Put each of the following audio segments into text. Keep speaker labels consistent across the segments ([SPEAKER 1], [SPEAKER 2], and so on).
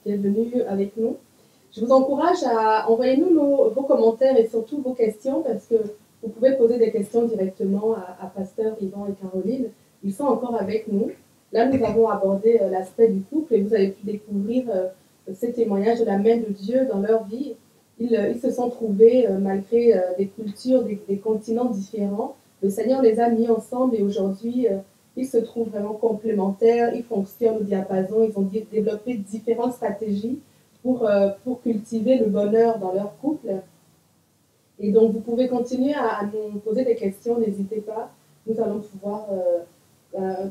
[SPEAKER 1] bienvenue avec nous. Je vous encourage à envoyer nous vos commentaires et surtout vos questions parce que vous pouvez poser des questions directement à Pasteur Yvan et Caroline. Ils sont encore avec nous. Là, nous avons abordé l'aspect du couple et vous avez pu découvrir ces témoignages de la main de Dieu dans leur vie. Ils se sont trouvés, malgré des cultures, des continents différents. Le Seigneur les a mis ensemble et aujourd'hui, ils se trouvent vraiment complémentaires. Ils fonctionnent au diapason. Ils ont développé différentes stratégies pour cultiver le bonheur dans leur couple. Et donc, vous pouvez continuer à nous poser des questions, n'hésitez pas. Nous allons pouvoir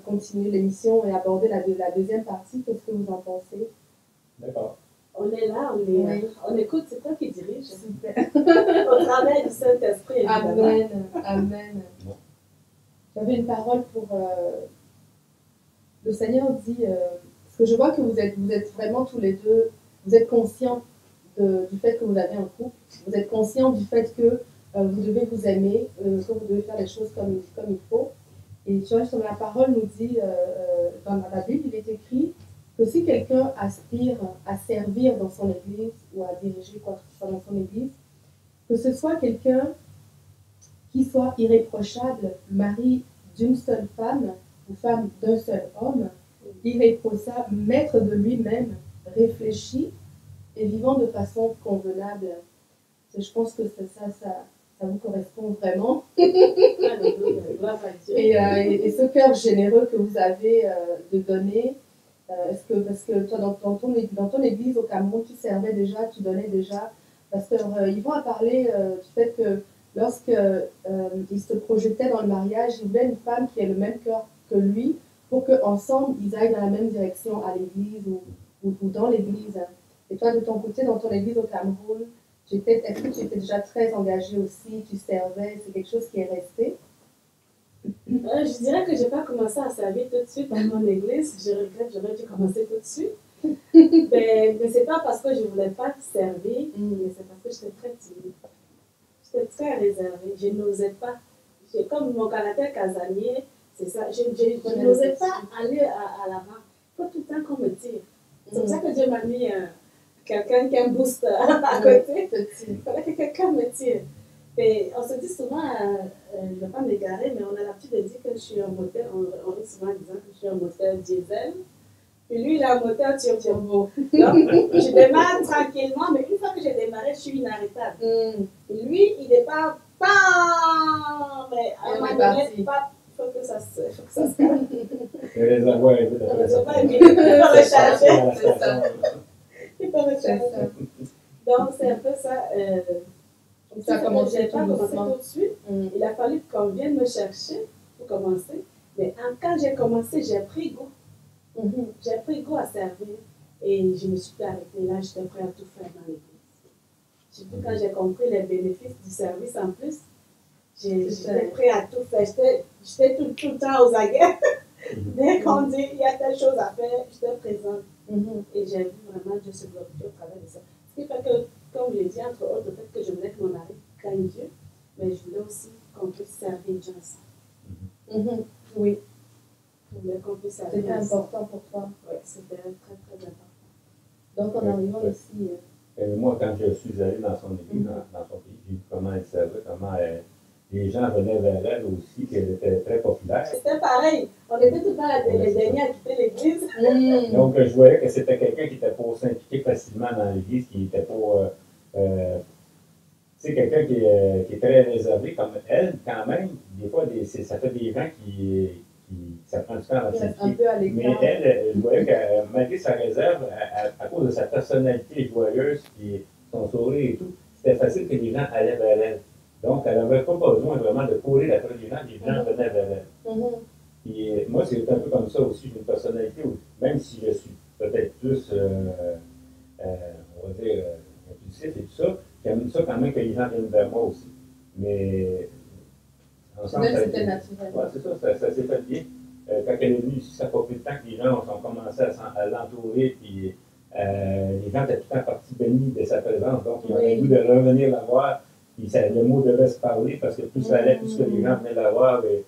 [SPEAKER 1] continuer l'émission et aborder la deuxième partie. Qu'est-ce que vous en pensez?
[SPEAKER 2] D'accord.
[SPEAKER 3] On est là, on écoute, c'est toi qui dirige.
[SPEAKER 1] Super.
[SPEAKER 3] Au travers du Saint-Esprit, évidemment.
[SPEAKER 1] Amen, amen. J'avais une parole pour... le Seigneur dit, parce que je vois que vous êtes vraiment tous les deux, vous êtes conscients du fait que vous avez un couple, vous êtes conscients du fait que vous devez vous aimer, que vous devez faire les choses comme il faut. Et tu vois, la parole nous dit, dans la Bible, il est écrit que si quelqu'un aspire à servir dans son église ou à diriger quoi que ce soit dans son église, que ce soit quelqu'un qui soit irréprochable, mari d'une seule femme ou femme d'un seul homme, irréprochable, maître de lui-même, réfléchi et vivant de façon convenable. Je pense que ça vous correspond vraiment. Et ce cœur généreux que vous avez de donner, parce que toi, dans ton église au Cameroun, tu servais déjà, tu donnais déjà. Pasteur Yvan a parlé du fait que lorsqu'il se projetait dans le mariage, il voulait une femme qui ait le même cœur que lui pour qu'ensemble, ils aillent dans la même direction à l'église ou dans l'église. Et toi, de ton côté, dans ton église au Cameroun, est-ce que tu étais déjà très engagée aussi, tu servais, c'est quelque chose qui est resté?
[SPEAKER 3] Je dirais que je n'ai pas commencé à servir tout de suite dans mon église. Je regrette, j'aurais dû commencer tout de suite. mais ce n'est pas parce que je ne voulais pas servir, mais c'est parce que j'étais très timide. J'étais très réservée. Je n'osais pas. Comme mon caractère casanier, c'est ça. Je n'osais pas aller à l'avant. Il faut tout le temps qu'on me tire. C'est pour ça que Dieu m'a mis quelqu'un qui a un boost à côté. Il fallait que quelqu'un me tire. Et on se dit souvent, je ne vais pas m'égarer, mais on a l'habitude de dire que je suis un moteur. On rit souvent en disant que je suis un moteur diesel. Et lui, il a un moteur turbo. Donc, je démarre tranquillement, mais une fois que j'ai démarré, je suis inarrêtable. Et lui, il n'est pas. Mais à un moment donné, il faut que ça se calme.
[SPEAKER 2] Le réservoir est
[SPEAKER 3] Le réservoir est vide. Il faut recharger. Il faut recharger. Donc, c'est un peu ça. Je n'ai pas commencé tout de suite. Il a fallu qu'on vienne me chercher pour commencer. Mais quand j'ai commencé, j'ai pris goût. J'ai pris goût à servir. Et je me suis pas arrêtée là. J'étais prête à tout faire dans l'église. Surtout quand j'ai compris les bénéfices du service en plus. J'étais prête à tout faire. J'étais tout le temps aux aguets. Dès qu'on dit il y a telle chose à faire, j'étais présente. Et j'ai vu vraiment Dieu se glorifier au travers de ça. Ce qui fait que, comme je l'ai dit, entre autres, le fait que je voulais que mon mari craigne Dieu, mais je voulais aussi qu'on puisse servir Dieu ensemble.
[SPEAKER 1] Oui.
[SPEAKER 3] Je voulais qu'on puisse servir
[SPEAKER 1] C'était important pour toi.
[SPEAKER 3] Oui, c'était très, très important.
[SPEAKER 1] Donc, en arrivant ici...
[SPEAKER 2] moi, quand je suis allé dans son église, dans son pays, j'ai vu comment elle servait, comment les gens venaient vers elle aussi, qu'elle était très populaire.
[SPEAKER 3] C'était pareil. On était tout le temps les derniers à quitter l'église.
[SPEAKER 2] Donc, je voyais que c'était quelqu'un qui était pour s'impliquer facilement dans l'église, qui était pour... c'est quelqu'un qui est très réservé, comme elle, quand même. Des fois, ça fait des gens qui ça prend du temps à s'impliquer. Mais elle, je voyais que malgré sa réserve, à cause de sa personnalité joyeuse, et son sourire et tout, c'était facile que les gens allaient vers elle. Donc, elle n'avait pas besoin vraiment de courir après les gens venaient vers elle. Et moi, c'est un peu comme ça aussi. J'ai une personnalité où, même si je suis peut-être plus, on va dire, impulsif et tout ça, j'aime ça quand même que les gens viennent vers moi aussi. Mais ensemble,
[SPEAKER 1] c'était naturel.
[SPEAKER 2] Ouais, c'est ça, ça s'est fait bien. Quand elle est venue ici, ça n'a pas pris de temps que les gens ont commencé à l'entourer, puis les gens étaient tout le temps partis bénis de sa présence. Donc, ils ont le goût de revenir la voir. Puis le mot devait se parler parce que plus ça allait, plus que les gens venaient la voir. Et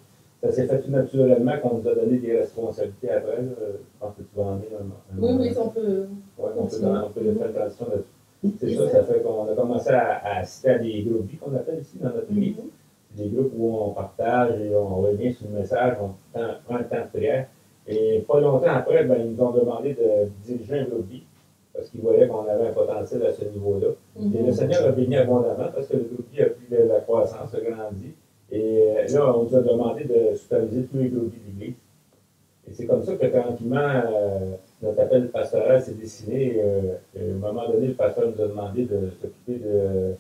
[SPEAKER 2] ça s'est fait tout naturellement qu'on nous a donné des responsabilités après. Je pense que tu vas en dire
[SPEAKER 1] Oui, on peut.
[SPEAKER 2] Oui, on peut faire une transition là-dessus. C'est ça, ça fait qu'on a commencé à assister à des groupes qu'on appelle ici dans notre église. C'est des groupes où on partage et on revient sur le message, on prend le temps de prière. Et pas longtemps après, ben, ils nous ont demandé de diriger un groupe vie parce qu'ils voyaient qu'on avait un potentiel à ce niveau-là. Et le Seigneur a béni abondamment parce que le groupe vie a pris de la croissance, a grandi. Et là, on nous a demandé de superviser tous les groupes de l'Église. Et c'est comme ça que tranquillement, notre appel pastoral s'est dessiné. À un moment donné, le pasteur nous a demandé de s'occuper de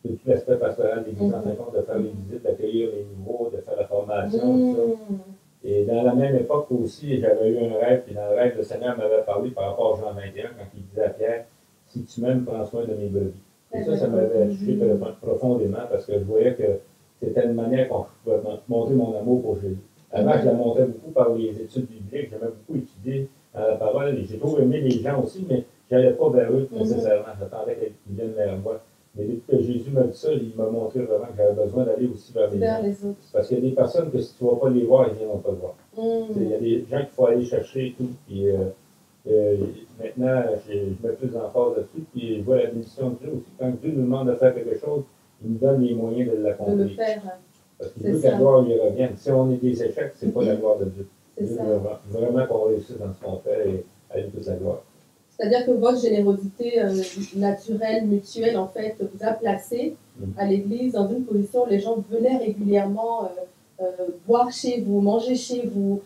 [SPEAKER 2] tout l'aspect pastoral de l'Église, en fin de compte, de faire les visites, d'accueillir les nouveaux, de faire la formation, tout ça. Et dans la même époque aussi, j'avais eu un rêve, puis dans le rêve, le Seigneur m'avait parlé par rapport à Jean 21, quand il disait à Pierre, si tu m'aimes, prends soin de mes brebis. Et ça m'avait touché profondément parce que je voyais que c'était une manière qu'on pouvait montrer mon amour pour Jésus. Avant, je la montais beaucoup par les études bibliques, j'aimais beaucoup étudier dans la parole, et j'ai toujours aimé les gens aussi, mais je n'allais pas vers eux nécessairement, j'attendais qu'ils viennent vers moi. Mais depuis que Jésus m'a dit ça, il m'a montré vraiment que j'avais besoin d'aller aussi vers les autres. Parce qu'il y a des personnes que si tu ne vas pas les voir, ils ne viendront pas te voir. Il y a des gens qu'il faut aller chercher et tout. Puis, maintenant, je mets plus d'emphase là-dessus. Puis je vois la bénédiction de Dieu aussi. Quand Dieu nous demande de faire quelque chose, il nous donne les moyens de l'accomplir.
[SPEAKER 1] De le faire.
[SPEAKER 2] Parce qu'il veut que la gloire lui revienne. Si on est des échecs, ce n'est pas la gloire de Dieu. Dieu veut vraiment qu'on réussisse dans ce qu'on fait et aller toute sa gloire.
[SPEAKER 1] C'est-à-dire que votre générosité naturelle, mutuelle, en fait, vous a placé à l'Église dans une position où les gens venaient régulièrement boire chez vous, manger chez vous,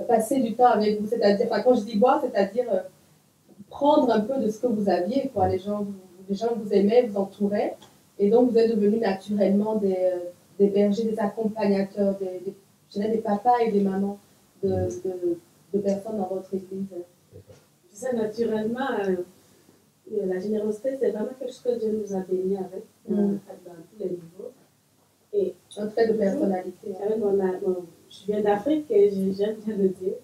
[SPEAKER 1] passer du temps avec vous. C'est-à-dire, quand je dis boire, c'est-à-dire prendre un peu de ce que vous aviez, quoi. Les gens vous aimaient, vous entouraient, et donc vous êtes devenus naturellement des bergers, des accompagnateurs, des papas et des mamans de personnes dans votre Église.
[SPEAKER 3] Ça, naturellement, la générosité, c'est vraiment quelque chose que Dieu nous a bénis avec, dans tous les niveaux. Et
[SPEAKER 1] un trait de personnalité.
[SPEAKER 3] Avec je viens d'Afrique et j'aime bien le dire.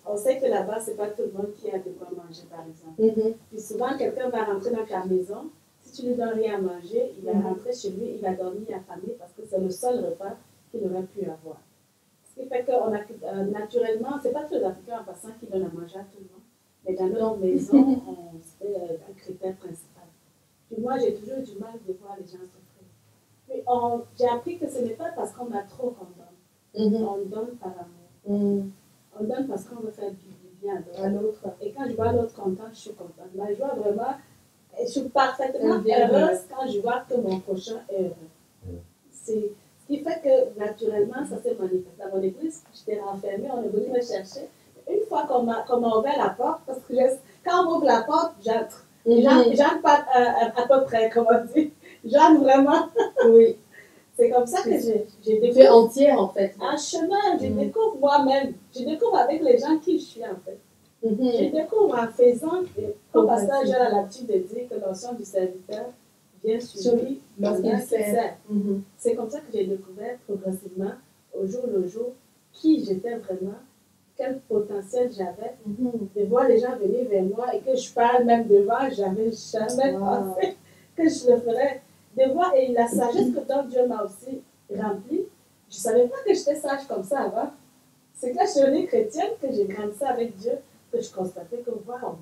[SPEAKER 3] On sait que là-bas, ce n'est pas tout le monde qui a de quoi manger, par exemple. Puis souvent, quelqu'un va rentrer dans ta maison. Si tu ne lui donnes rien à manger, il va rentrer chez lui, il va dormir affamé parce que c'est le seul repas qu'il aurait pu avoir. Ce qui fait que naturellement, ce n'est pas tous les Africains en passant qui donnent à manger à tout le monde. Mais dans notre maison, c'est un critère principal. Puis moi, j'ai toujours eu du mal de voir les gens souffrir. Puis j'ai appris que ce n'est pas parce qu'on a trop qu'on donne. On donne par amour. On donne parce qu'on veut faire du bien à l'autre. Et quand je vois l'autre content, je suis contente. La joie, vraiment, je suis parfaitement heureuse quand je vois que mon prochain est heureux. C'est ce qui fait que naturellement, ça s'est manifesté. Dans mon église, j'étais renfermée, on est venu me chercher. Une fois qu'on m'a ouvert la porte, parce que quand on ouvre la porte, j'entre. J'entre pas à peu près, comme on dit. J'entre vraiment. Oui. C'est comme ça que j'ai découvert.
[SPEAKER 1] Tu es entière, en fait.
[SPEAKER 3] Un chemin, je découvre moi-même. Je découvre avec les gens qui je suis, en fait. Je découvre en faisant, comme pasteur Joël a l'habitude de dire que la notion du serviteur vient sur lui lorsqu'il sert. C'est comme ça que j'ai découvert progressivement, au jour le jour, qui j'étais vraiment, quel potentiel j'avais, de voir les gens venir vers moi et que je parle même devant, j'avais jamais pensé que je le ferais. De voir, et la sagesse que donc Dieu m'a aussi remplie, je ne savais pas que j'étais sage comme ça avant. C'est quand je suis devenue chrétienne, que j'ai grandi avec Dieu, que je constatais que, waouh,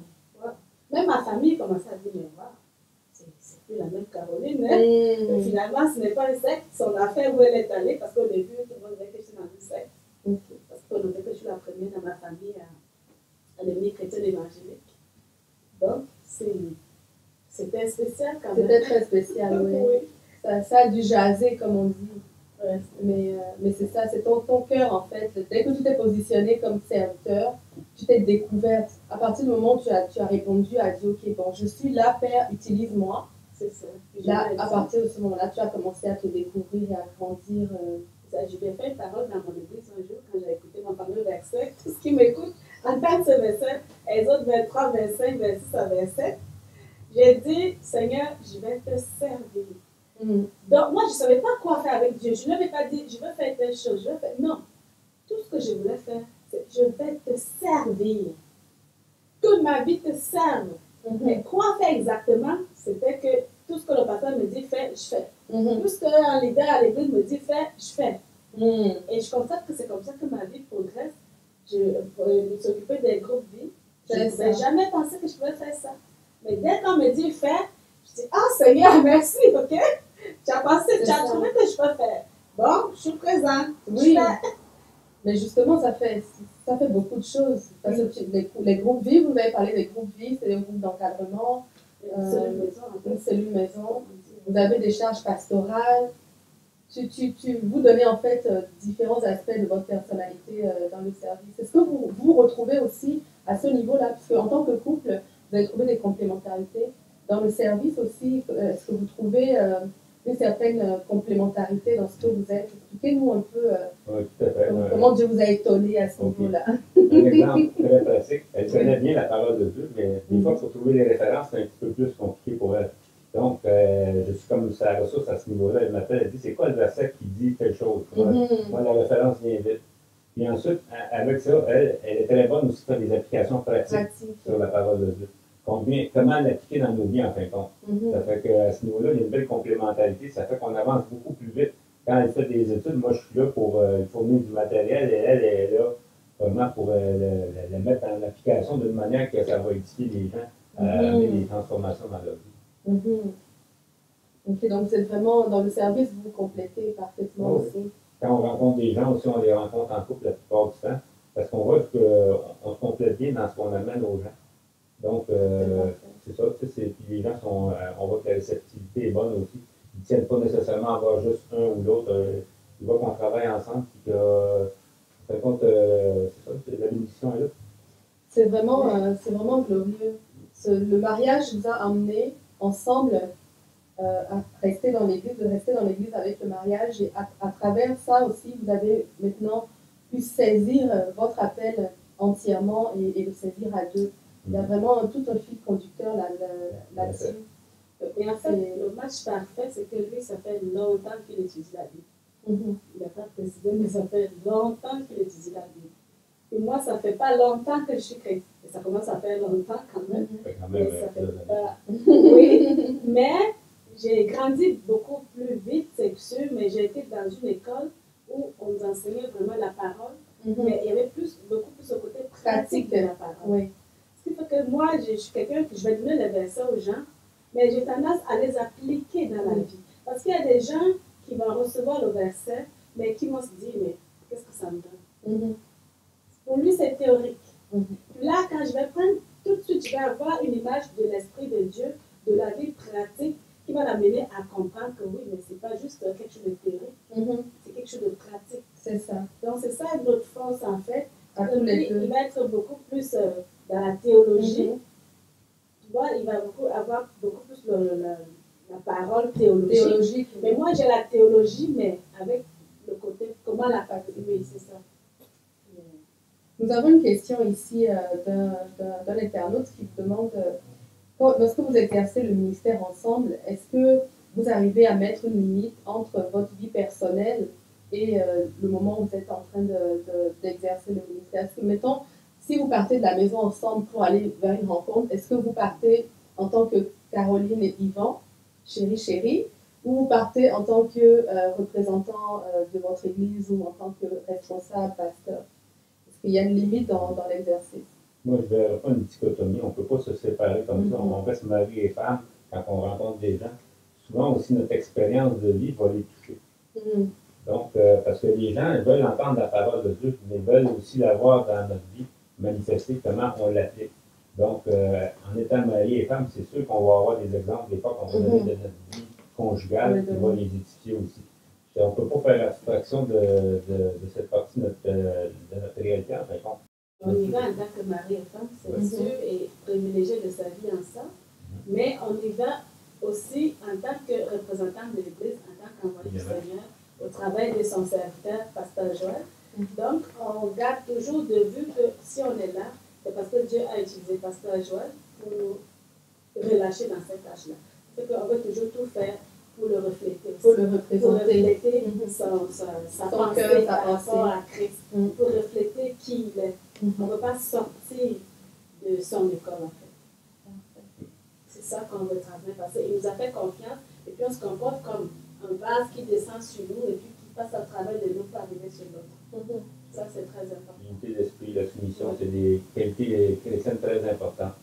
[SPEAKER 3] même ma famille commençait à dire, mais waouh, c'est plus la même Caroline. Hein? Finalement, ce n'est pas une secte, son affaire où elle est allée, parce qu'au début, tout le monde disait que je suis dans une secte. Parce qu'on disait que je suis la première dans ma famille à devenir chrétienne évangélique. Donc, c'était spécial quand même.
[SPEAKER 1] C'était très spécial, oui. Ça a dû jaser, comme on dit. Ouais. Mais c'est ça, c'est ton cœur, en fait. Dès que tu t'es positionné comme serviteur, tu t'es découverte. À partir du moment où tu as répondu à Dieu, ok, bon, je suis là, Père, utilise-moi.
[SPEAKER 3] C'est ça.
[SPEAKER 1] Là, à partir de ce moment-là, tu as commencé à te découvrir et à grandir.
[SPEAKER 3] Je vais faire une parole dans mon église un jour, quand j'ai écouté mon fameux verset. Tout ce qui m'écoute entend ce verset, les autres 23, 25, 26 à 27. J'ai dit, Seigneur, je vais te servir. Donc, moi, je ne savais pas quoi faire avec Dieu. Je ne l'avais pas dit, je veux faire telle chose. Non. Tout ce que je voulais faire, c'est je vais te servir. Que ma vie te serve. Mais quoi faire exactement? C'était que tout ce que le pasteur me dit, fais, je fais. Tout ce qu'un leader à l'église me dit, fais, je fais. Et je constate que c'est comme ça que ma vie progresse. Je s'occuper des groupes vie. Je n'avais jamais pensé que je pouvais faire ça. Mais dès qu'on me dit faire, je dis, ah Seigneur, merci, ok? Tu as trouvé que je peux faire. Bon, je suis présente.
[SPEAKER 1] Oui. Mais justement, ça fait beaucoup de choses. Parce que les groupes vie, vous avez parlé des groupes vie, c'est des groupes d'encadrement, une cellule maison. Vous avez des charges pastorales. Vous donnez en fait différents aspects de votre personnalité dans le service. Est-ce que vous vous retrouvez aussi à ce niveau-là? Parce qu'en tant que couple, vous avez trouvé des complémentarités. Dans le service aussi, est-ce que vous trouvez une certaine complémentarité dans ce que vous êtes? Expliquez-nous un peu comment Dieu vous a étonné à ce niveau-là.
[SPEAKER 2] Un exemple très pratique. Elle connaît bien la parole de Dieu, mais des fois, pour trouver les références, c'est un petit peu plus compliqué pour elle. Donc, je suis comme sa ressource à ce niveau-là. Elle m'appelle, elle dit, c'est quoi le verset qui dit telle chose? Moi, la référence vient vite. Puis ensuite, avec ça, elle est très bonne aussi pour faire des applications pratiques sur la parole de Dieu. Comment l'appliquer dans nos vies, en fin de compte. Ça fait qu'à ce niveau-là, il y a une belle complémentarité. Ça fait qu'on avance beaucoup plus vite. Quand elle fait des études, moi, je suis là pour fournir du matériel et elle est là vraiment pour le mettre en application d'une manière que ça va édifier les gens à amener des transformations dans leur vie.
[SPEAKER 1] Ok, donc vous êtes vraiment dans le service, vous complétez parfaitement aussi.
[SPEAKER 2] Quand on rencontre des gens aussi, on les rencontre en couple la plupart du temps, parce qu'on voit qu'on se complète bien dans ce qu'on amène aux gens. Donc, c'est ça, puis les gens on voit que la réceptivité est bonne aussi. Ils ne tiennent pas nécessairement à voir juste un ou l'autre. Ils voient qu'on travaille ensemble, puis que, en compte, c'est ça, la bénédiction est là.
[SPEAKER 1] C'est vraiment glorieux. Le mariage vous a amené ensemble à rester dans l'Église, de rester dans l'Église avec le mariage. Et à travers ça aussi, vous avez maintenant pu saisir votre appel entièrement et le saisir à deux. Il y a vraiment tout un fil conducteur là-dessus.
[SPEAKER 3] Et en fait, le match parfait, c'est que lui, ça fait longtemps qu'il étudie la Bible. Il n'a pas précisé, mais ça fait longtemps qu'il étudie la Bible. Et moi, ça ne fait pas longtemps que je suis chrétienne. Ça commence à faire longtemps quand même. Mais ça fait pas... Oui, mais j'ai grandi beaucoup plus vite, c'est sûr, mais j'ai été dans une école où on nous enseignait vraiment la parole, mais il y avait beaucoup plus le côté pratique de la parole.
[SPEAKER 1] Oui.
[SPEAKER 3] Ce qui fait que moi, je suis quelqu'un qui, je vais donner les versets aux gens, mais j'ai tendance à les appliquer dans la vie. Parce qu'il y a des gens qui vont recevoir le verset, mais qui vont se dire, mais qu'est-ce que ça me donne? Pour lui, c'est théorique. Puis là, quand je vais prendre, tout de suite, je vais avoir une image de l'Esprit de Dieu, de la vie pratique, qui va l'amener à comprendre que oui, mais ce n'est pas juste quelque chose de théorique, c'est quelque chose de pratique.
[SPEAKER 1] C'est ça.
[SPEAKER 3] Donc, c'est ça notre force, en fait.
[SPEAKER 1] Lui,
[SPEAKER 3] il va être beaucoup plus dans la théologie. Tu vois, il va avoir beaucoup plus la parole théologique. Mais moi, j'ai la théologie, mais avec le côté, comment la pratiquer. Oui, c'est ça.
[SPEAKER 1] Nous avons une question ici d'un internaute qui vous demande, lorsque vous exercez le ministère ensemble, est-ce que vous arrivez à mettre une limite entre votre vie personnelle et le moment où vous êtes en train d'exercer le ministère? Est-ce que, mettons, si vous partez de la maison ensemble pour aller vers une rencontre, est-ce que vous partez en tant que Caroline et Yvan, chérie, ou vous partez en tant que représentant de votre église ou en tant que responsable, pasteur? Il y a une limite dans l'exercice.
[SPEAKER 2] Moi, je ne verrais pas une dichotomie. On ne peut pas se séparer comme ça. On reste mari et femme quand on rencontre des gens. Souvent aussi, notre expérience de vie va les toucher. Donc, parce que les gens veulent entendre la parole de Dieu, mais veulent aussi la voir dans notre vie, manifester comment on l'applique. Donc, en étant mari et femme, c'est sûr qu'on va avoir des exemples des fois qu'on va donner de notre vie conjugale qui va les édifier aussi. On ne peut pas faire abstraction de cette partie de notre réalité, en fin de compte.
[SPEAKER 3] On y va en tant que mari et femme, c'est sûr, et privilégier de sa vie ensemble, mais on y va aussi en tant que représentant de l'Église, en tant qu'envoyé du Seigneur, au travail de son serviteur, Pasteur Joël. Donc, on garde toujours de vue que si on est là, c'est parce que Dieu a utilisé Pasteur Joël pour nous relâcher dans cette tâche-là. C'est qu'on veut toujours tout faire pour le refléter aussi.
[SPEAKER 1] Pour le représenter.
[SPEAKER 3] Pour refléter sa pensée par rapport à Christ. Pour refléter qui il est. On ne veut pas sortir de son école, en fait. C'est ça qu'on veut transmettre. Parce qu'il nous a fait confiance et puis on se comporte comme un vase qui descend sur nous et puis qui Parce qu'un travail de l'autre peut arriver sur l'autre. Ça, c'est très important.
[SPEAKER 2] L'unité d'esprit, la soumission, c'est des qualités chrétiennes très importantes.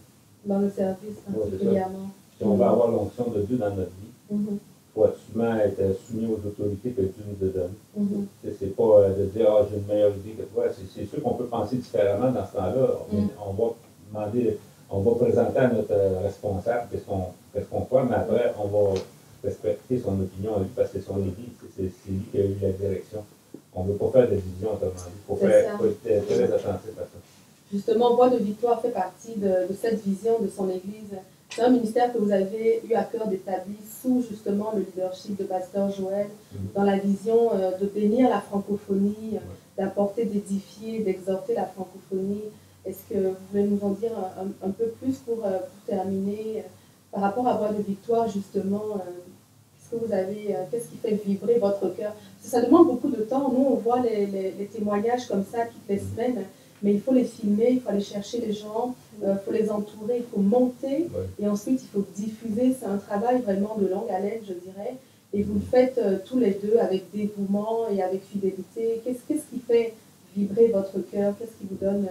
[SPEAKER 1] Dans le service, particulièrement.
[SPEAKER 2] Si on veut avoir l'onction de Dieu dans notre vie, il faut absolument être soumis aux autorités que Dieu nous a données. C'est pas de dire, ah, j'ai une meilleure idée que toi. C'est sûr qu'on peut penser différemment dans ce temps-là. On va demander, on va présenter à notre responsable qu'est-ce qu'on fait, mais après, on va respecter son opinion à lui parce que c'est son église, c'est lui qui a eu la direction. On ne veut pas faire de division, autrement dit. Il faut être très attentif à ça.
[SPEAKER 1] Justement, Voix de Victoire fait partie de cette vision de son église. C'est un ministère que vous avez eu à cœur d'établir sous justement le leadership de Pasteur Joël, dans la vision de bénir la francophonie, d'apporter, d'édifier, d'exhorter la francophonie. Est-ce que vous voulez nous en dire un peu plus pour terminer par rapport à Voix de Victoire, justement, qu'est-ce qui fait vibrer votre cœur? Ça demande beaucoup de temps. Nous, on voit les témoignages comme ça toutes les semaines, mais il faut les filmer, il faut aller chercher les gens, il faut les entourer, il faut monter, et ensuite il faut diffuser. C'est un travail vraiment de longue haleine, je dirais, et vous le faites tous les deux avec dévouement et avec fidélité. Qu'est-ce qui fait vibrer votre cœur? Qu'est-ce qui vous donne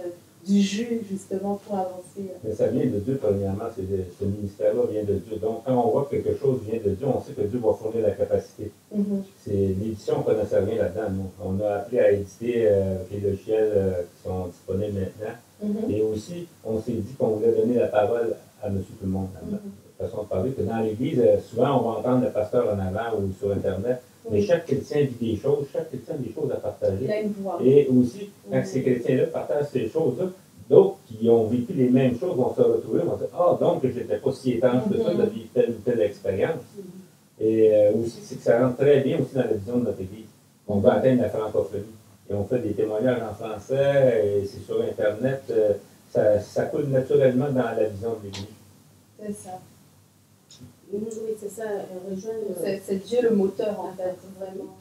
[SPEAKER 1] du jus, justement, pour avancer?
[SPEAKER 2] Mais ça vient de Dieu, premièrement. Ce ministère-là vient de Dieu. Donc, quand on voit que quelque chose vient de Dieu, on sait que Dieu va fournir la capacité. C'est l'édition, on ne connaissait rien là-dedans. Nous. On a appris à éditer les logiciels qui sont disponibles maintenant. Et aussi, on s'est dit qu'on voulait donner la parole à monsieur tout le monde. Façon de parler, que dans l'Église, souvent, on va entendre le pasteur en avant ou sur Internet. Mais chaque chrétien vit des choses, chaque chrétien a des choses à partager.
[SPEAKER 1] Il a une voix.
[SPEAKER 2] Et aussi, quand ces chrétiens-là partagent ces choses-là, d'autres qui ont vécu les mêmes choses vont se retrouver, vont dire, ah, donc je n'étais pas si étanche que ça de vivre telle ou telle expérience. Et aussi, c'est que ça rentre très bien aussi dans la vision de notre Église. On veut atteindre la francophonie. Et on fait des témoignages en français, et c'est sur Internet. Ça coule naturellement dans la vision de l'Église.
[SPEAKER 1] C'est ça.
[SPEAKER 3] Oui, c'est ça, rejoindre.
[SPEAKER 1] C'est Dieu le moteur, en fait, vraiment.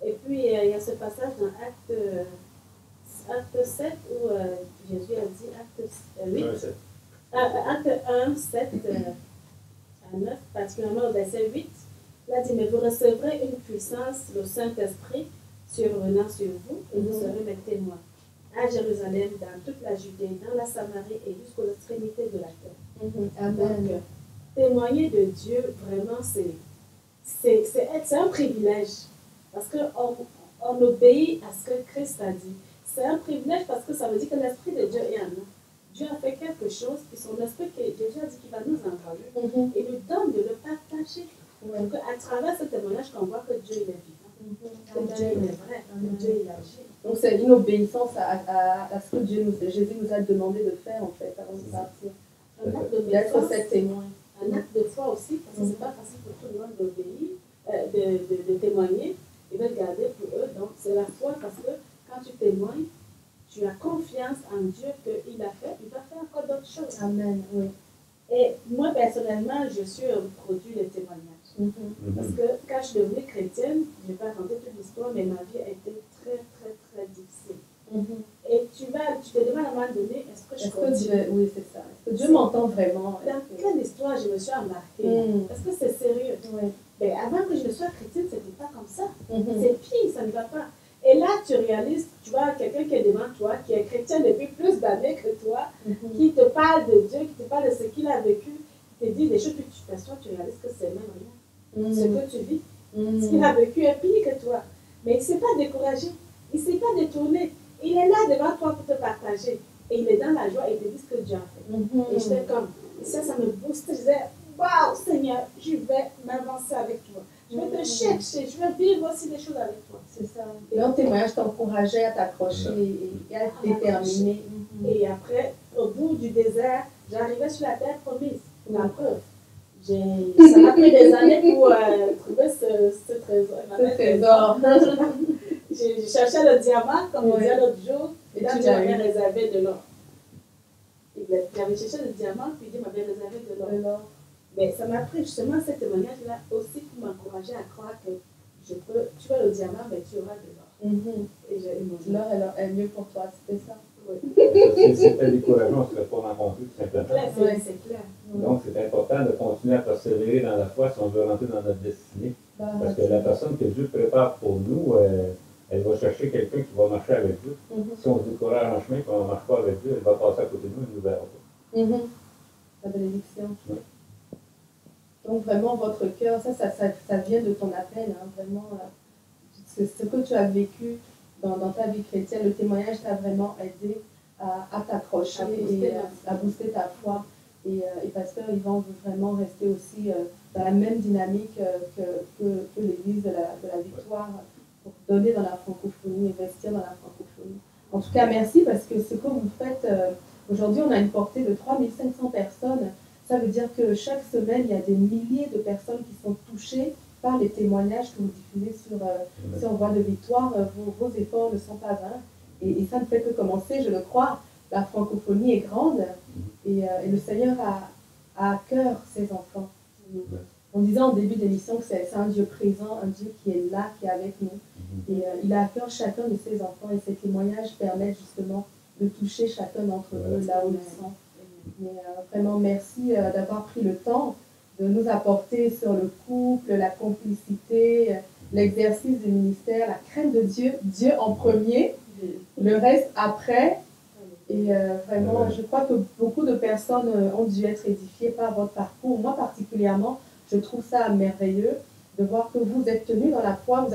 [SPEAKER 3] Et puis, il y a ce passage dans Acte 7 où Jésus a dit, Acte 1, 7 à 9, particulièrement au verset 8, il a dit, mais vous recevrez une puissance, le Saint-Esprit, survenant sur vous, et vous serez mes témoins à Jérusalem, dans toute la Judée, dans la Samarie et jusqu'aux extrémités de la terre.
[SPEAKER 1] Amen.
[SPEAKER 3] Donc, témoigner de Dieu, vraiment, c'est un privilège. Parce qu'on obéit à ce que Christ a dit. C'est un privilège parce que ça veut dire que l'Esprit de Dieu est en nous. Dieu a fait quelque chose, puis son Esprit que Jésus a dit qu'il va nous envoyer, et nous donne de le partager. Donc, à travers ce témoignage, qu'on voit que Dieu il est vivant, que Dieu il est vrai, que Dieu il agit.
[SPEAKER 1] Donc, c'est une obéissance à ce que Jésus nous a demandé de faire, en fait, avant de partir.
[SPEAKER 3] Un acte
[SPEAKER 1] D'être ses témoins.
[SPEAKER 3] Un acte de foi aussi, parce que ce n'est pas facile pour tout le monde d'obéir, de témoigner. Ils veulent garder pour eux. Donc, c'est la foi parce que quand tu témoignes, tu as confiance en Dieu qu'il a fait, il va faire encore d'autres choses.
[SPEAKER 1] Amen, oui.
[SPEAKER 3] Et moi, personnellement, je suis un produit de témoignage. Parce que quand je suis devenue chrétienne, je ne vais pas raconter toute l'histoire, mais ma vie a été très, très, très difficile. Et tu te demandes à un moment donné, est-ce que je continue?
[SPEAKER 1] Oui, c'est ça. Est-ce que Dieu m'entend vraiment?
[SPEAKER 3] Dans quelle histoire je me suis embarquée? Est-ce que c'est sérieux? Ben, avant que je ne sois chrétienne, ce n'était pas comme ça. C'est pire, ça ne va pas. Et là, tu réalises, tu vois, quelqu'un qui est devant toi, qui est chrétien depuis plus d'années que toi, qui te parle de Dieu, qui te parle de ce qu'il a vécu, qui te dit des choses que tu t'assois, tu réalises que c'est même rien. Ce que tu vis, ce qu'il a vécu est pire que toi. Mais il ne s'est pas découragé, il ne s'est pas détourné. Il est là devant toi pour te partager. Et il est dans la joie et il te dit ce que Dieu a fait. Et j'étais comme, ça me booste. Je disais, waouh, Seigneur, je vais m'avancer avec toi. Je vais te chercher, je vais vivre aussi des choses avec toi.
[SPEAKER 1] C'est ça. Et un témoignage t'encourageait à t'accrocher et à être déterminé.
[SPEAKER 3] Et après, au bout du désert, j'arrivais sur la terre promise. La preuve. Ça m'a pris des années pour trouver ce trésor.
[SPEAKER 1] Ce trésor.
[SPEAKER 3] Je cherchais le diamant, comme on disait l'autre jour, et là, Dieu m'avait réservé de l'or. J'avais cherché le diamant, puis Dieu m'avait réservé de l'or. Mais ça m'a pris justement ce témoignage-là aussi pour m'encourager à croire que tu veux le diamant, mais tu auras de l'or. Et j'ai eu mon or.
[SPEAKER 1] L'or est mieux pour toi, c'était ça.
[SPEAKER 2] Si c'était découragé, on ne serait pas rencontré tout simplement.
[SPEAKER 3] C'est clair.
[SPEAKER 2] Donc, c'est important de continuer à persévérer dans la foi si on veut rentrer dans notre destinée. Parce que la personne que Dieu prépare pour nous, elle va chercher quelqu'un qui va marcher avec Dieu. Si on se décourage en chemin et qu'on ne marche pas avec Dieu, elle va passer à côté de nous, elle ne nous verra pas.
[SPEAKER 1] La bénédiction. Oui. Donc vraiment, votre cœur, ça vient de ton appel, hein, vraiment. Ce que tu as vécu dans ta vie chrétienne, le témoignage t'a vraiment aidé à t'accrocher et à booster ta foi. Et Pasteur Yvan veut vraiment rester aussi dans la même dynamique que l'Église de la Victoire, pour donner dans la francophonie, investir dans la francophonie. En tout cas, merci, parce que ce que vous faites, aujourd'hui, on a une portée de 3500 personnes. Ça veut dire que chaque semaine, il y a des milliers de personnes qui sont touchées par les témoignages que vous diffusez sur Voix de Victoire. Vos efforts ne sont pas vains. Et ça ne fait que commencer, je le crois. La francophonie est grande et le Seigneur a à cœur ses enfants. On disait en début d'émission que c'est un Dieu présent, un Dieu qui est là, qui est avec nous. Et il a à cœur chacun de ses enfants, et ces témoignages permettent justement de toucher chacun d'entre eux là où ils sont. Mais vraiment, merci d'avoir pris le temps de nous apporter sur le couple, la complicité, l'exercice du ministère, la crainte de Dieu, Dieu en premier, le reste après. Et vraiment, je crois que beaucoup de personnes ont dû être édifiées par votre parcours. Moi particulièrement, je trouve ça merveilleux de voir que vous êtes tenus dans la foi, vous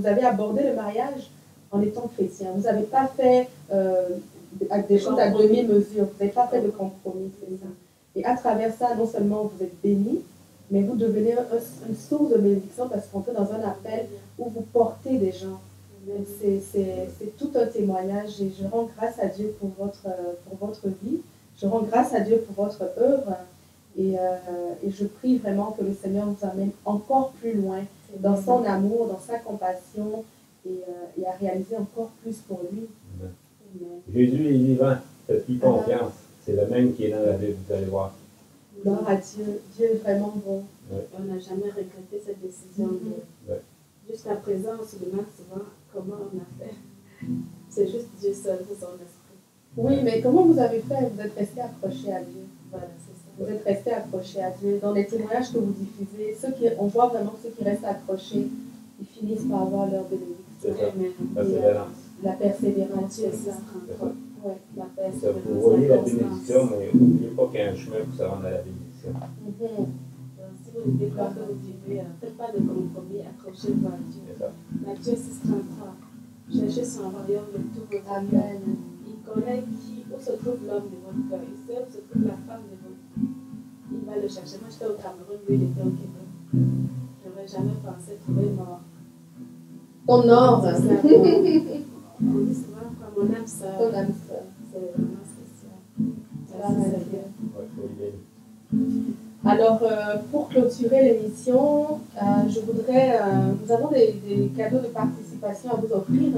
[SPEAKER 1] avez abordé le mariage en étant chrétien. Vous n'avez pas fait des choses à demi-mesure, vous n'avez pas fait de compromis, c'est ça. Et à travers ça, non seulement vous êtes bénis, mais vous devenez une source de bénédiction, parce qu'on est dans un appel où vous portez des gens. C'est tout un témoignage, et je rends grâce à Dieu pour votre vie. Je rends grâce à Dieu pour votre œuvre, et je prie vraiment que le Seigneur vous amène encore plus loin dans son amour, dans sa compassion, et à réaliser encore plus pour lui.
[SPEAKER 2] Amen. Jésus est vivant, faites-lui confiance. C'est le même qui est dans la Bible, vous allez voir.
[SPEAKER 1] Gloire à Dieu. Dieu est vraiment bon.
[SPEAKER 3] On n'a jamais regretté cette décision. Jusqu'à présent, on se demande souvent comment on a fait. C'est juste Dieu seul, c'est son esprit.
[SPEAKER 1] Oui, mais comment vous avez fait? Vous êtes resté accroché à Dieu.
[SPEAKER 3] Voilà, c'est ça.
[SPEAKER 1] Vous êtes resté accroché à Dieu. Dans les témoignages que vous diffusez, on voit vraiment ceux qui restent accrochés, ils finissent par avoir leur bénédiction.
[SPEAKER 2] C'est ça. Persévérance.
[SPEAKER 1] La persévérance, c'est ça.
[SPEAKER 3] Ouais, la persévérance.
[SPEAKER 2] Vous voyez la bénédiction, mais n'oubliez pas qu'il y a un chemin pour se rendre à la bénédiction.
[SPEAKER 3] Si vous ne déclarez que vous vivez, faites pas de compromis, accrochez-vous à Dieu. Matthieu 6,33. Cherchez son royaume de tout votre cœur. Il connaît où se trouve l'homme de votre cœur. Il sait où se trouve la femme de votre cœur. Il va le chercher. Moi, j'étais au Cameroun, lui, il était au Québec. Je n'aurais jamais pensé trouver
[SPEAKER 1] ton or.
[SPEAKER 3] On dit souvent comme mon âme sœur.
[SPEAKER 1] Ton âme sœur.
[SPEAKER 3] C'est vraiment spécial.
[SPEAKER 1] Alors, pour clôturer l'émission, je voudrais, nous avons des cadeaux de participation à vous offrir.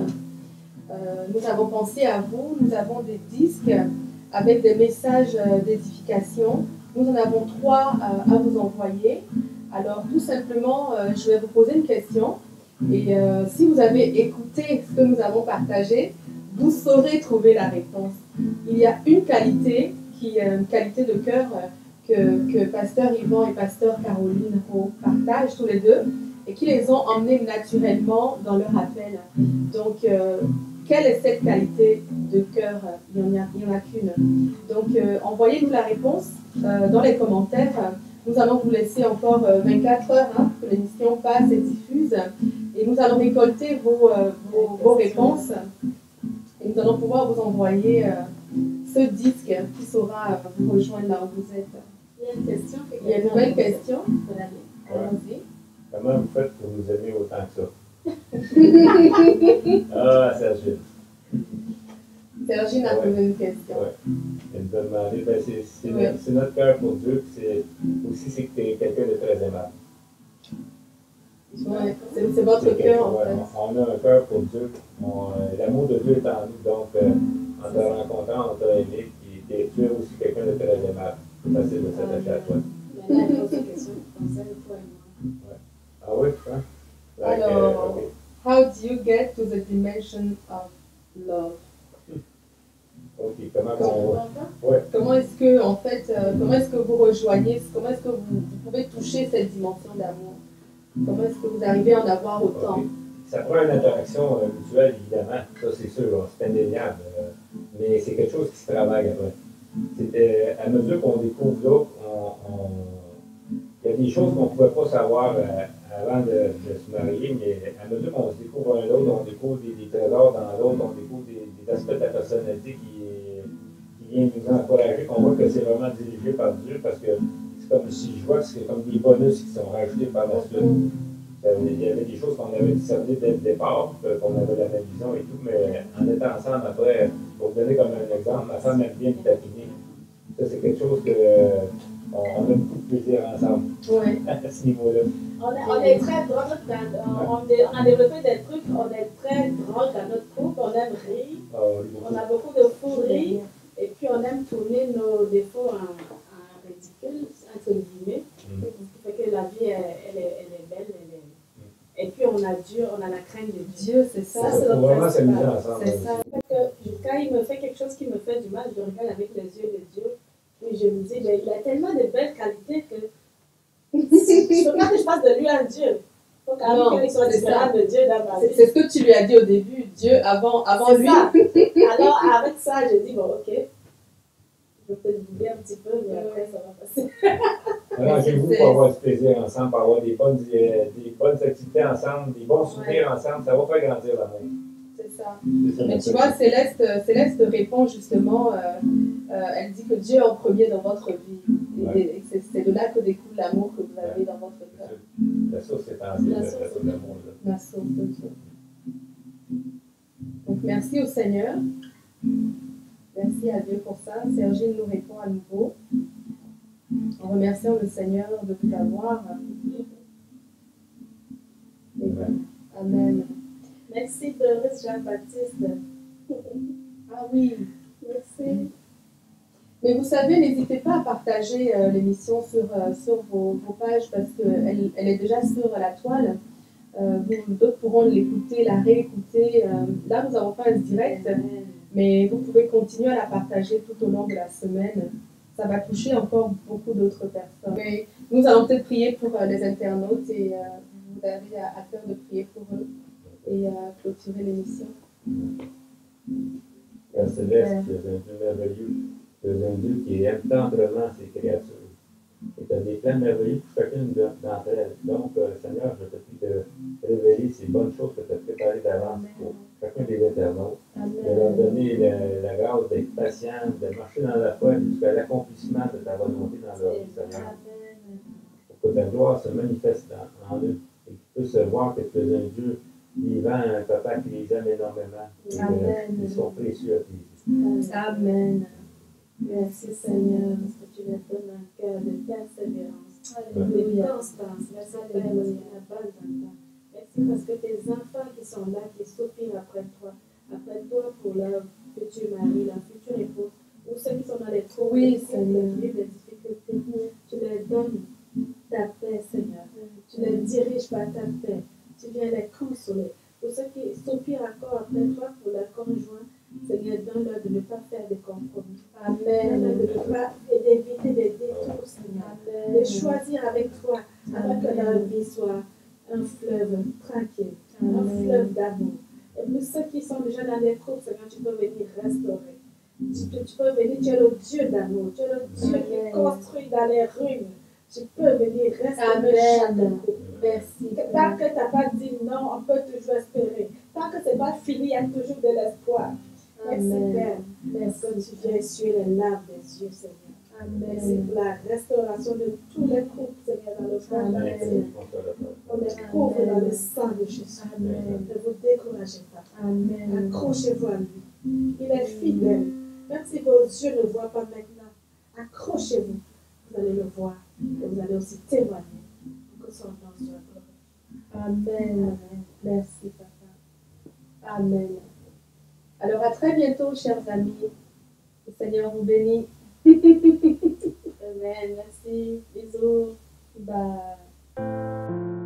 [SPEAKER 1] Nous avons pensé à vous, nous avons des disques avec des messages d'édification. Nous en avons 3 à vous envoyer. Alors, tout simplement, je vais vous poser une question. Et si vous avez écouté ce que nous avons partagé, vous saurez trouver la réponse. Il y a une qualité, une qualité de cœur que Pasteur Yvan et Pasteur Caroline partagent tous les deux, et qui les ont emmenés naturellement dans leur appel. Donc, quelle est cette qualité de cœur? Il n'y en a qu'une. Donc, envoyez-nous la réponse dans les commentaires. Nous allons vous laisser encore 24 heures que l'émission passe et diffuse. Et nous allons récolter vos réponses. Et nous allons pouvoir vous envoyer ce disque qui saura vous rejoindre là où vous êtes.
[SPEAKER 3] Il y a une question.
[SPEAKER 1] Il y a une nouvelle question. Allons-y.
[SPEAKER 2] Comment vous faites pour nous aimer autant que ça? Ah, Sergine.
[SPEAKER 1] Sergine a posé une question.
[SPEAKER 2] Oui. Elle nous a demandé, c'est notre cœur pour Dieu, c'est que tu es quelqu'un de très aimable.
[SPEAKER 1] Ouais, c'est votre cœur en fait.
[SPEAKER 2] On a un cœur pour Dieu. L'amour de Dieu est en nous. Donc, en te rencontrant, on t'a aimé. Et tu es aussi quelqu'un de très aimable. C'est facile de s'attacher à toi.
[SPEAKER 3] Mais là, il y a une question qui concerne toi et moi.
[SPEAKER 2] Ah oui, hein?
[SPEAKER 1] Alors, how do you get to the dimension of love?
[SPEAKER 2] Ok, comment
[SPEAKER 1] est-ce que, en fait, comment est-ce que vous rejoignez, comment est-ce que vous pouvez toucher cette dimension d'amour? Comment est-ce que vous arrivez à en avoir autant?
[SPEAKER 2] Ça prend une interaction mutuelle, évidemment. Ça, c'est sûr, c'est indéniable. Mais c'est quelque chose qui se travaille après. À mesure qu'on découvre l'autre, il y a des choses qu'on ne pouvait pas savoir avant de se marier, mais à mesure qu'on se découvre un l'autre, on découvre des trésors dans l'autre, on découvre des aspects de la personnalité qui viennent nous encourager, qu'on voit que c'est vraiment dirigé par Dieu, parce que c'est comme si je vois que c'est comme des bonus qui sont rajoutés par la suite. Il y avait des choses qu'on avait discernées dès le départ, qu'on avait la même vision et tout, mais en étant ensemble après, pour vous donner comme un exemple, ma femme aime bien me taquiner. Ça, c'est quelque chose qu'on a beaucoup de plaisir ensemble à ce niveau-là.
[SPEAKER 3] On est très drôle, on a développé des trucs, on est très drôle dans notre couple, on aime rire, on a beaucoup de fou rire, et puis on aime tourner nos défauts en ridicule, entre guillemets, ce qui fait que la vie, elle est belle, et puis on a la crainte de Dieu, c'est ça.
[SPEAKER 2] C'est vraiment s'amuser ensemble.
[SPEAKER 3] C'est ça. Quand il me fait quelque chose qui me fait du mal, je regarde avec les yeux de Dieu, et je me dis, ben, il a tellement de belles qualités que je ne peux pas que je fasse de lui un Dieu. Il faut quand même qu'il soit différent de Dieu dans ma vie.
[SPEAKER 1] C'est ce que tu lui as dit au début, Dieu avant lui.
[SPEAKER 3] Ça. Alors avec ça, je dis, bon, ok, je peux te bouger un petit peu, mais après ça va passer.
[SPEAKER 2] Arrangez-vous pour avoir du plaisir ensemble, pour avoir des bonnes activités ensemble, des bons souvenirs ensemble, ça va faire grandir l'amour.
[SPEAKER 1] C'est ça. Mais tu vois, Céleste répond justement, elle dit que Dieu est en premier dans votre vie. Et c'est de là que découle l'amour que vous avez dans votre cœur.
[SPEAKER 2] La source est en Dieu, la source de l'amour.
[SPEAKER 1] La source de Dieu. Donc merci au Seigneur. Merci à Dieu pour ça. Sergine nous répond à nouveau. En remerciant le Seigneur de vous avoir. Amen.
[SPEAKER 3] Merci Doris Jean-Baptiste.
[SPEAKER 1] Ah oui,
[SPEAKER 3] merci.
[SPEAKER 1] Mais vous savez, n'hésitez pas à partager l'émission sur vos pages parce qu'elle est déjà sur la toile. D'autres pourront l'écouter, la réécouter. Là, nous n'avons pas un direct, mais vous pouvez continuer à la partager tout au long de la semaine. Ça va toucher encore beaucoup d'autres personnes. Mais nous allons peut-être prier pour les internautes et vous avez à cœur de prier pour eux et clôturer l'émission.
[SPEAKER 2] Père Céleste, tu es un Dieu merveilleux. Tu es un Dieu qui aime tendrement ses créatures. Et tu as des plans merveilleux pour chacune d'entre elles. Donc, Seigneur, je te prie de révéler ces bonnes choses que tu as préparées d'avance pour chacun des internautes. De leur donner la grâce d'être patient, de marcher dans la foi jusqu'à l'accomplissement de ta volonté dans leur vie, Seigneur. Pour que ta gloire se manifeste en eux et qu'ils puissent voir que tu es un Dieu vivant, un papa qui les aime énormément. Ils sont précieux à tes yeux.
[SPEAKER 1] Amen.
[SPEAKER 3] Merci Seigneur, parce que tu leur donnes un cœur de persévérance, de constance. Merci Père, parce qu'il y a la base dans toi. Merci parce que tes enfants qui sont là, qui soupirent après toi pour leur futur mari, leur future épouse, ou ceux qui sont dans les troubles, qui vivent des difficultés, tu leur donnes ta paix, Seigneur. Tu les diriges par ta paix. Tu viens les consoler. Pour ceux qui soupirent encore après toi pour leur conjoint, Seigneur, donne-leur de ne pas faire de compromis. Amen. De ne pas d'éviter des détours, Seigneur. De choisir avec toi afin que leur vie soit un fleuve tranquille, un fleuve d'amour. Et pour ceux qui sont déjà dans les troubles, Seigneur, tu peux venir restaurer. Tu peux venir, tu es le Dieu d'amour, tu es le Dieu qui construit dans les ruines. Tu peux venir restaurer chaque couple. Merci. Tant que tu n'as pas dit non, on peut toujours espérer. Tant que ce n'est pas fini, il y a toujours de l'espoir. Merci Père. Merci que tu viens essuyer les larmes des yeux, Seigneur. Amen. Merci pour la restauration de tous les couples, Seigneur, dans le sang. On les couvre dans le sang de Jésus. Amen. Ne vous découragez pas. Amen. Accrochez-vous à lui. Il est fidèle. Même si vos yeux ne voient pas maintenant, accrochez-vous. Vous allez le voir. Et vous allez aussi témoigner. Que son nom soit glorifié.
[SPEAKER 1] Amen. Merci, Papa. Amen. Alors, à très bientôt, chers amis. Le Seigneur vous bénit.
[SPEAKER 3] Amen. Merci. Bisous.
[SPEAKER 1] Bye.